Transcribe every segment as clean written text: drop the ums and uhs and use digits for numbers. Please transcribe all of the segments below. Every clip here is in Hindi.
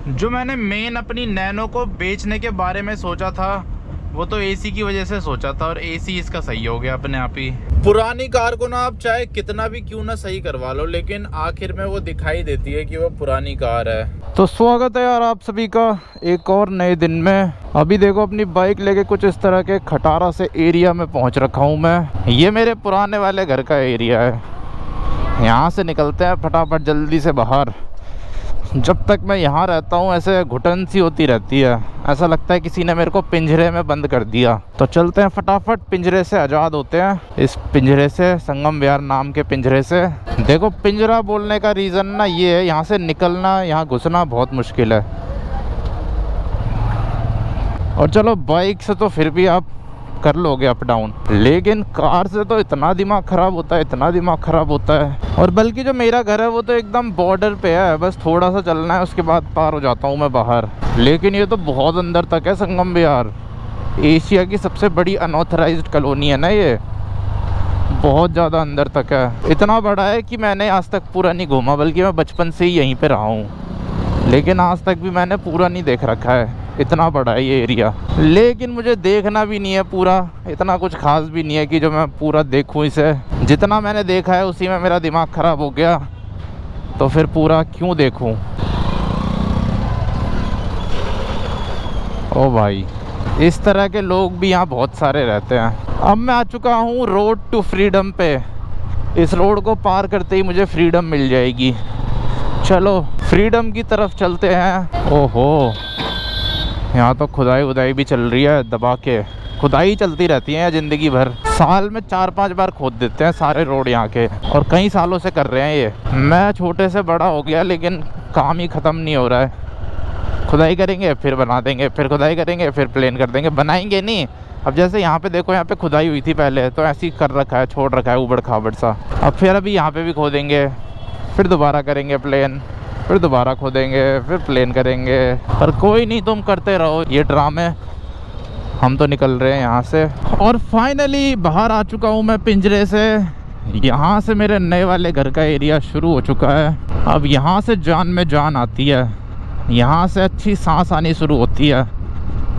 जो मैंने मेन अपनी नैनो को बेचने के बारे में सोचा था वो तो एसी की वजह से सोचा था, और एसी इसका सही हो गया अपने आप ही। पुरानी कार को ना आप चाहे कितना भी क्यों ना सही करवा लो, लेकिन आखिर में वो दिखाई देती है कि वो पुरानी कार है। तो स्वागत है यार आप सभी का एक और नए दिन में। अभी देखो अपनी बाइक लेके कुछ इस तरह के खटारा से एरिया में पहुंच रखा हूं मैं। ये मेरे पुराने वाले घर का एरिया है। यहाँ से निकलते हैं फटाफट जल्दी से बाहर। जब तक मैं यहाँ रहता हूँ ऐसे घुटन सी होती रहती है, ऐसा लगता है किसी ने मेरे को पिंजरे में बंद कर दिया। तो चलते हैं फटाफट, पिंजरे से आज़ाद होते हैं। इस पिंजरे से, संगम विहार नाम के पिंजरे से। देखो पिंजरा बोलने का रीज़न ना ये है, यहाँ से निकलना, यहाँ घुसना बहुत मुश्किल है। और चलो बाइक से तो फिर भी आप कर लोगे अप डाउन, लेकिन कार से तो इतना दिमाग ख़राब होता है, इतना दिमाग ख़राब होता है। और बल्कि जो मेरा घर है वो तो एकदम बॉर्डर पे है, बस थोड़ा सा चलना है उसके बाद पार हो जाता हूँ मैं बाहर। लेकिन ये तो बहुत अंदर तक है संगम विहार। एशिया की सबसे बड़ी अनऑथराइज्ड कॉलोनी है ना ये, बहुत ज़्यादा अंदर तक है। इतना बड़ा है कि मैंने आज तक पूरा नहीं घूमा, बल्कि मैं बचपन से ही यहीं पर रहा हूँ, लेकिन आज तक भी मैंने पूरा नहीं देख रखा है। इतना बड़ा है ये एरिया, लेकिन मुझे देखना भी नहीं है पूरा। इतना कुछ खास भी नहीं है कि जो मैं पूरा देखूं इसे। जितना मैंने देखा है उसी में मेरा दिमाग ख़राब हो गया, तो फिर पूरा क्यों देखूं। ओ भाई, इस तरह के लोग भी यहाँ बहुत सारे रहते हैं। अब मैं आ चुका हूँ रोड टू फ्रीडम पे। इस रोड को पार करते ही मुझे फ्रीडम मिल जाएगी। चलो फ्रीडम की तरफ चलते हैं। ओहो, यहाँ तो खुदाई वुदाई भी चल रही है, दबा के खुदाई चलती रहती है ज़िंदगी भर। साल में 4-5 बार खोद देते हैं सारे रोड यहाँ के, और कई सालों से कर रहे हैं ये। मैं छोटे से बड़ा हो गया लेकिन काम ही ख़त्म नहीं हो रहा है। खुदाई करेंगे फिर बना देंगे, फिर खुदाई करेंगे फिर प्लेन कर देंगे, बनाएंगे नहीं। अब जैसे यहाँ पे देखो, यहाँ पे खुदाई हुई थी पहले, तो ऐसे ही कर रखा है, छोड़ रखा है उबड़ खाबड़ सा। अब फिर अभी यहाँ पे भी खोदेंगे, फिर दोबारा करेंगे प्लेन, फिर दोबारा खोदेंगे, फिर प्लेन करेंगे। पर कोई नहीं, तुम करते रहो ये ड्रामे, हम तो निकल रहे हैं यहाँ से। और फाइनली बाहर आ चुका हूँ मैं पिंजरे से। यहाँ से मेरे नए वाले घर का एरिया शुरू हो चुका है। अब यहाँ से जान में जान आती है, यहाँ से अच्छी सांस आनी शुरू होती है।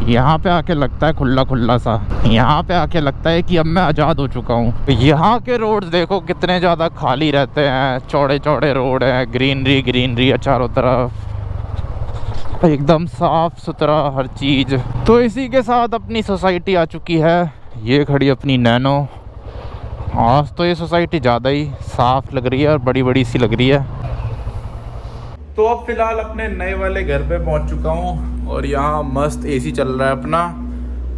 यहाँ पे आके लगता है खुला खुला सा, यहाँ पे आके लगता है कि अब मैं आज़ाद हो चुका हूँ। यहाँ के रोड्स देखो कितने ज़्यादा खाली रहते हैं, चौड़े चौड़े रोड हैं, ग्रीनरी ग्रीनरी है चारों तरफ, एकदम साफ सुथरा हर चीज़। तो इसी के साथ अपनी सोसाइटी आ चुकी है। ये खड़ी अपनी नैनो। आज तो ये सोसाइटी ज़्यादा ही साफ लग रही है और बड़ी बड़ी सी लग रही है। तो अब फिलहाल अपने नए वाले घर पे पहुंच चुका हूं, और यहाँ मस्त एसी चल रहा है अपना।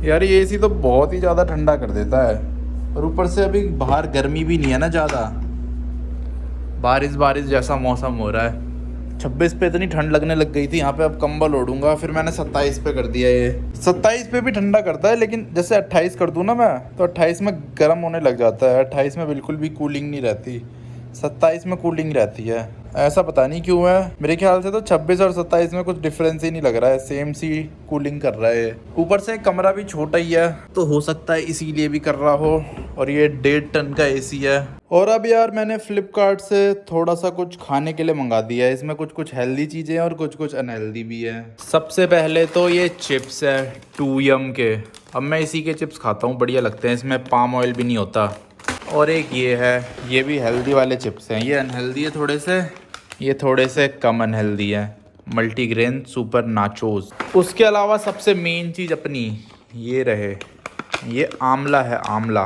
यार ये एसी तो बहुत ही ज़्यादा ठंडा कर देता है, और ऊपर से अभी बाहर गर्मी भी नहीं है ना ज़्यादा, बारिश बारिश जैसा मौसम हो रहा है। 26 पे इतनी ठंड लगने लग गई थी यहाँ पे, अब कंबल ओढ़ूंगा। फिर मैंने 27 पे कर दिया। ये 27 पे भी ठंडा करता है, लेकिन जैसे 28 कर दूँ ना मैं, तो 28 में गर्म होने लग जाता है। 28 में बिल्कुल भी कूलिंग नहीं रहती, 27 में कूलिंग रहती है। ऐसा पता नहीं क्यों है, मेरे ख्याल से तो 26 और 27 में कुछ डिफरेंस ही नहीं लग रहा है, सेम सी कूलिंग कर रहा है। ऊपर से कमरा भी छोटा ही है, तो हो सकता है इसीलिए भी कर रहा हो। और ये 1.5 टन का एसी है। और अब यार मैंने फ्लिपकार्ट से थोड़ा सा कुछ खाने के लिए मंगा दिया है। इसमें कुछ कुछ हेल्दी चीज़ें हैं और कुछ कुछ अनहेल्दी भी है। सबसे पहले तो ये चिप्स है 2 यम के। अब मैं इसी के चिप्स खाता हूँ, बढ़िया लगते हैं, इसमें पाम ऑयल भी नहीं होता। और एक ये है, ये भी हेल्दी वाले चिप्स हैं। ये अनहेल्दी है थोड़े से, ये थोड़े से कम अनहेल्दी है, मल्टीग्रेन सुपर नाचोस। उसके अलावा सबसे मेन चीज़ अपनी ये रहे, ये आमला है, आमला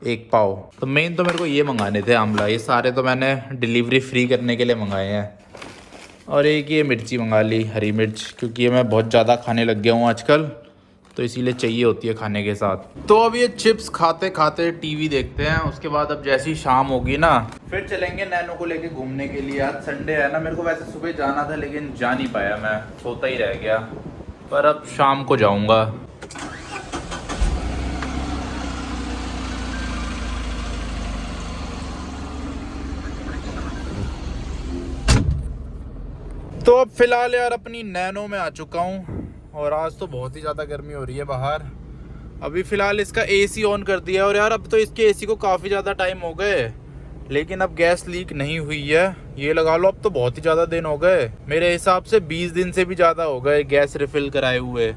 1 पाव। तो मेन तो मेरे को ये मंगाने थे आमला, ये सारे तो मैंने डिलीवरी फ्री करने के लिए मंगाए हैं। और एक ये मिर्ची मंगा ली, हरी मिर्च, क्योंकि ये मैं बहुत ज़्यादा खाने लग गया हूँ आजकल, तो इसीलिए चाहिए होती है खाने के साथ। तो अब ये चिप्स खाते खाते टीवी देखते हैं। उसके बाद अब जैसी शाम होगी ना, फिर चलेंगे नैनो को लेके घूमने के लिए। आज संडे है ना, मेरे को वैसे सुबह जाना था लेकिन जा नहीं पाया, मैं सोता ही रह गया। पर अब शाम को जाऊंगा। तो अब फिलहाल यार अपनी नैनो में आ चुका हूँ, और आज तो बहुत ही ज़्यादा गर्मी हो रही है बाहर। अभी फ़िलहाल इसका एसी ऑन कर दिया, और यार अब तो इसके एसी को काफ़ी ज़्यादा टाइम हो गए, लेकिन अब गैस लीक नहीं हुई है। ये लगा लो अब तो बहुत ही ज़्यादा दिन हो गए, मेरे हिसाब से 20 दिन से भी ज़्यादा हो गए गैस रिफ़िल कराए हुए।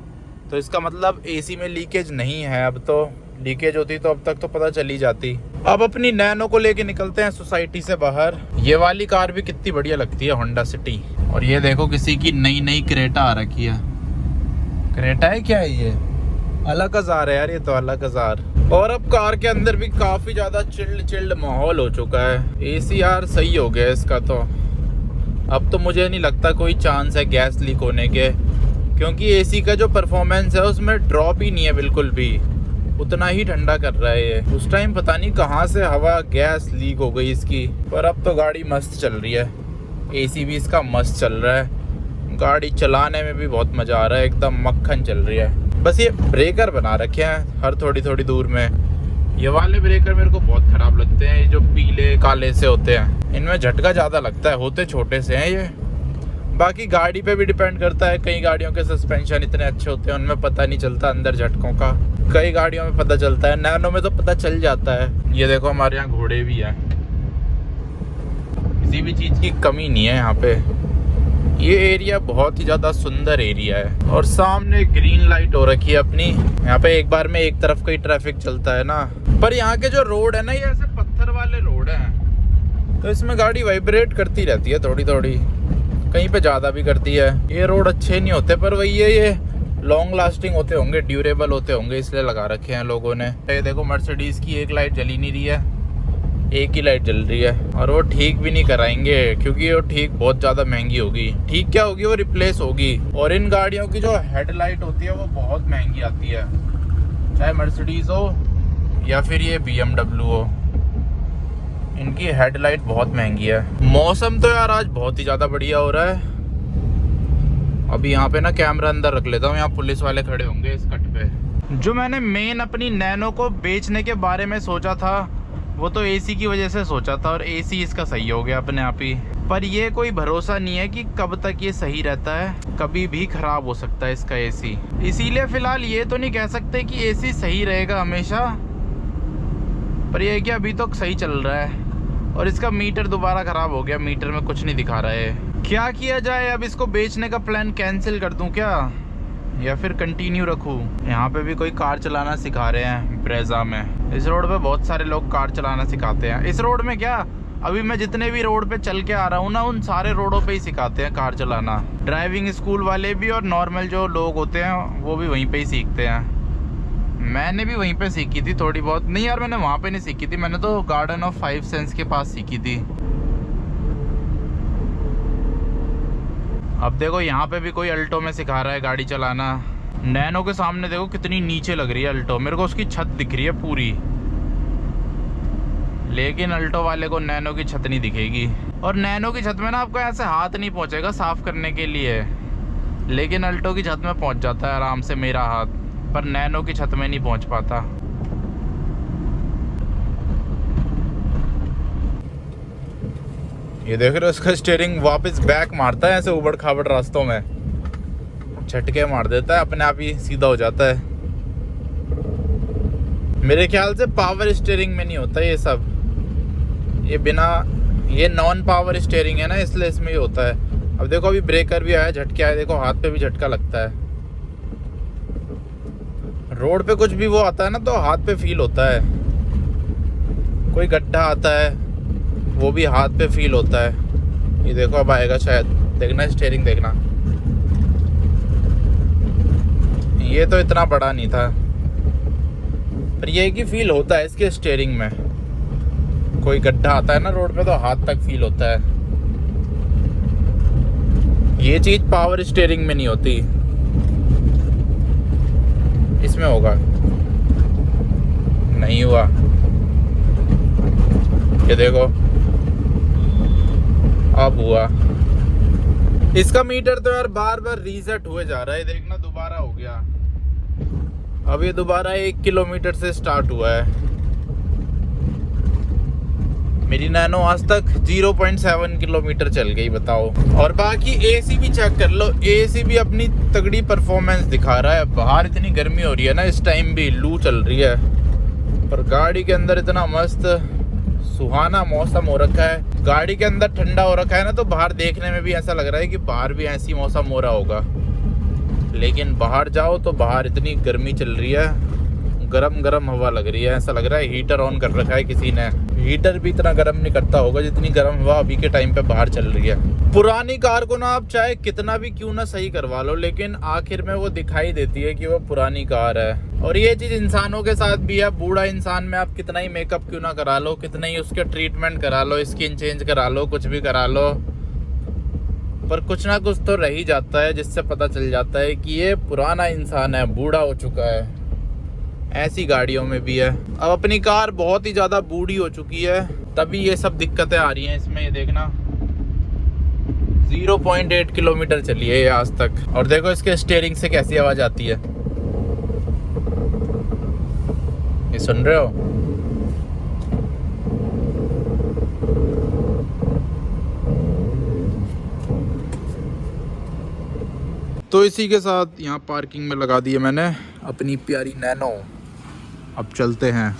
तो इसका मतलब एसी में लीकेज नहीं है। अब तो लीकेज होती तो अब तक तो पता चली जाती। अब अपनी नैनो को लेके निकलते हैं सोसाइटी से बाहर। ये वाली कार भी कितनी बढ़िया लगती है, होंडा सिटी। और ये देखो किसी की नई क्रेटा आ रखी है। क्रेटा है क्या है ये? अलकाज़ार है यार, ये तो अलकाज़ार। और अब कार के अंदर भी काफ़ी ज़्यादा चिल्ड माहौल हो चुका है। एसी यार सही हो गया इसका तो। अब तो मुझे नहीं लगता कोई चांस है गैस लीक होने के, क्योंकि एसी का जो परफॉर्मेंस है उसमें ड्रॉप ही नहीं है बिल्कुल भी। उतना ही ठंडा कर रहा है ये। उस टाइम पता नहीं कहाँ से हवा गैस लीक हो गई इसकी। पर अब तो गाड़ी मस्त चल रही है, एसी भी इसका मस्त चल रहा है। गाड़ी चलाने में भी बहुत मज़ा आ रहा है, एकदम मक्खन चल रही है। बस ये ब्रेकर बना रखे हैं हर थोड़ी दूर में। ये वाले ब्रेकर मेरे को बहुत ख़राब लगते हैं, ये जो पीले काले से होते हैं। इनमें झटका ज़्यादा लगता है, होते छोटे से हैं ये। बाकी गाड़ी पे भी डिपेंड करता है। कई गाड़ियों के सस्पेंशन इतने अच्छे होते हैं उनमें पता नहीं चलता अंदर झटकों का, कई गाड़ियों में पता चलता है। नैनो में तो पता चल जाता है। ये देखो हमारे यहाँ घोड़े भी हैं, किसी भी चीज़ की कमी नहीं है यहाँ पे। ये एरिया बहुत ही ज़्यादा सुंदर एरिया है। और सामने ग्रीन लाइट हो रखी है अपनी। यहाँ पे एक बार में एक तरफ का ही ट्रैफिक चलता है ना। पर यहाँ के जो रोड है ना, ये ऐसे पत्थर वाले रोड हैं, तो इसमें गाड़ी वाइब्रेट करती रहती है थोड़ी, कहीं पे ज़्यादा भी करती है। ये रोड अच्छे नहीं होते, पर वही है ये लॉन्ग लास्टिंग होते होंगे, ड्यूरेबल होते होंगे, इसलिए लगा रखे हैं लोगों ने। ये देखो मर्सिडीज़ की एक लाइट जली नहीं रही है, एक ही लाइट जल रही है। और वो ठीक भी नहीं कराएंगे, क्योंकि वो ठीक बहुत ज़्यादा महंगी होगी। ठीक क्या होगी, वो रिप्लेस होगी। और इन गाड़ियों की जो हेडलाइट होती है वो बहुत महंगी आती है, चाहे मर्सिडीज़ हो या फिर ये BMW हो। इनकी हेडलाइट बहुत महंगी है। मौसम तो यार आज बहुत ही ज़्यादा बढ़िया हो रहा है। अभी यहाँ पे ना कैमरा अंदर रख लेता हूँ, यहाँ पुलिस वाले खड़े होंगे इस कट पे। जो मैंने मेन अपनी नैनो को बेचने के बारे में सोचा था, वो तो एसी की वजह से सोचा था, और एसी इसका सही हो गया अपने आप ही। पर ये कोई भरोसा नहीं है कि कब तक ये सही रहता है, कभी भी ख़राब हो सकता है इसका एसी। इसीलिए फ़िलहाल ये तो नहीं कह सकते कि एसी सही रहेगा हमेशा, पर यह है कि अभी तो सही चल रहा है। और इसका मीटर दोबारा ख़राब हो गया, मीटर में कुछ नहीं दिखा रहा है। क्या किया जाए, अब इसको बेचने का प्लान कैंसिल कर दूं क्या, या फिर कंटिन्यू रखूं? यहाँ पे भी कोई कार चलाना सिखा रहे हैं ब्रेजा में। इस रोड पे बहुत सारे लोग कार चलाना सिखाते हैं। इस रोड में क्या, अभी मैं जितने भी रोड पे चल के आ रहा हूँ ना, उन सारे रोडों पे ही सिखाते हैं कार चलाना। ड्राइविंग स्कूल वाले भी और नॉर्मल जो लोग होते हैं वो भी वहीं पे ही सीखते हैं। मैंने भी वहीं पे सीखी थी थोड़ी बहुत। नहीं यार, मैंने वहाँ पे नहीं सीखी थी, मैंने तो गार्डन ऑफ 5 सेंस के पास सीखी थी। अब देखो यहाँ पे भी कोई अल्टो में सिखा रहा है गाड़ी चलाना। नैनो के सामने देखो कितनी नीचे लग रही है अल्टो, मेरे को उसकी छत दिख रही है पूरी, लेकिन अल्टो वाले को नैनो की छत नहीं दिखेगी। और नैनो की छत में ना आपको ऐसे हाथ नहीं पहुँचेगा साफ़ करने के लिए, लेकिन अल्टो की छत में पहुँच जाता है आराम से मेरा हाथ, पर नैनो की छत में नहीं पहुँच पाता। ये देख रहे हो, इसका स्टीयरिंग वापस बैक मारता है ऐसे उबड़ खाबड़ रास्तों में, झटके मार देता है, अपने आप ही सीधा हो जाता है। मेरे ख्याल से पावर स्टीयरिंग में नहीं होता ये सब, ये बिना, ये नॉन पावर स्टीयरिंग है ना, इसलिए इसमें ही होता है। अब देखो अभी ब्रेकर भी आया, झटके आए, देखो हाथ पे भी झटका लगता है। रोड पे कुछ भी वो आता है ना तो हाथ पे फील होता है। कोई गड्ढा आता है वो भी हाथ पे फील होता है। ये देखो अब आएगा शायद, देखना स्टीयरिंग देखना, ये तो इतना बड़ा नहीं था, पर ये कि फील होता है इसके स्टीयरिंग में। कोई गड्ढा आता है ना रोड पे तो हाथ तक फील होता है। ये चीज़ पावर स्टीयरिंग में नहीं होती, इसमें होगा। नहीं हुआ, ये देखो अब हुआ। इसका मीटर तो यार बार बार रीसेट हुए जा रहा है, देखना दोबारा हो गया। अब ये दोबारा 1 किलोमीटर से स्टार्ट हुआ है। मेरी नैनो आज तक 0.7 किलोमीटर चल गई, बताओ। और बाकी एसी भी चेक कर लो, एसी भी अपनी तगड़ी परफॉर्मेंस दिखा रहा है। बाहर इतनी गर्मी हो रही है ना, इस टाइम भी लू चल रही है, पर गाड़ी के अंदर इतना मस्त सुहाना मौसम हो रखा है, गाड़ी के अंदर ठंडा हो रखा है ना, तो बाहर देखने में भी ऐसा लग रहा है कि बाहर भी ऐसी मौसम हो रहा होगा। लेकिन बाहर जाओ तो बाहर इतनी गर्मी चल रही है, गरम गरम हवा लग रही है, ऐसा लग रहा है हीटर ऑन कर रखा है किसी ने। हीटर भी इतना गर्म नहीं करता होगा जितनी गर्म हवा अभी के टाइम पे बाहर चल रही है। पुरानी कार को ना आप चाहे कितना भी क्यों ना सही करवा लो, लेकिन आखिर में वो दिखाई देती है कि वो पुरानी कार है। और ये चीज इंसानों के साथ भी है। बूढ़ा इंसान में आप कितना ही मेकअप क्यों ना करा लो, कितना ही उसके ट्रीटमेंट करा लो, स्किन चेंज करा लो, कुछ भी करा लो, पर कुछ ना कुछ तो रह ही जाता है जिससे पता चल जाता है कि ये पुराना इंसान है, बूढ़ा हो चुका है। ऐसी गाड़ियों में भी है। अब अपनी कार बहुत ही ज़्यादा बूढ़ी हो चुकी है, तभी ये सब दिक्कतें आ रही हैं इसमें। ये देखना 0.8 किलोमीटर चली है ये आज तक, और देखो इसके स्टीयरिंग से कैसी आवाज़ आती है, ये सुन रहे हो? तो इसी के साथ यहाँ पार्किंग में लगा दी है मैंने अपनी प्यारी नैनो। अब चलते हैं।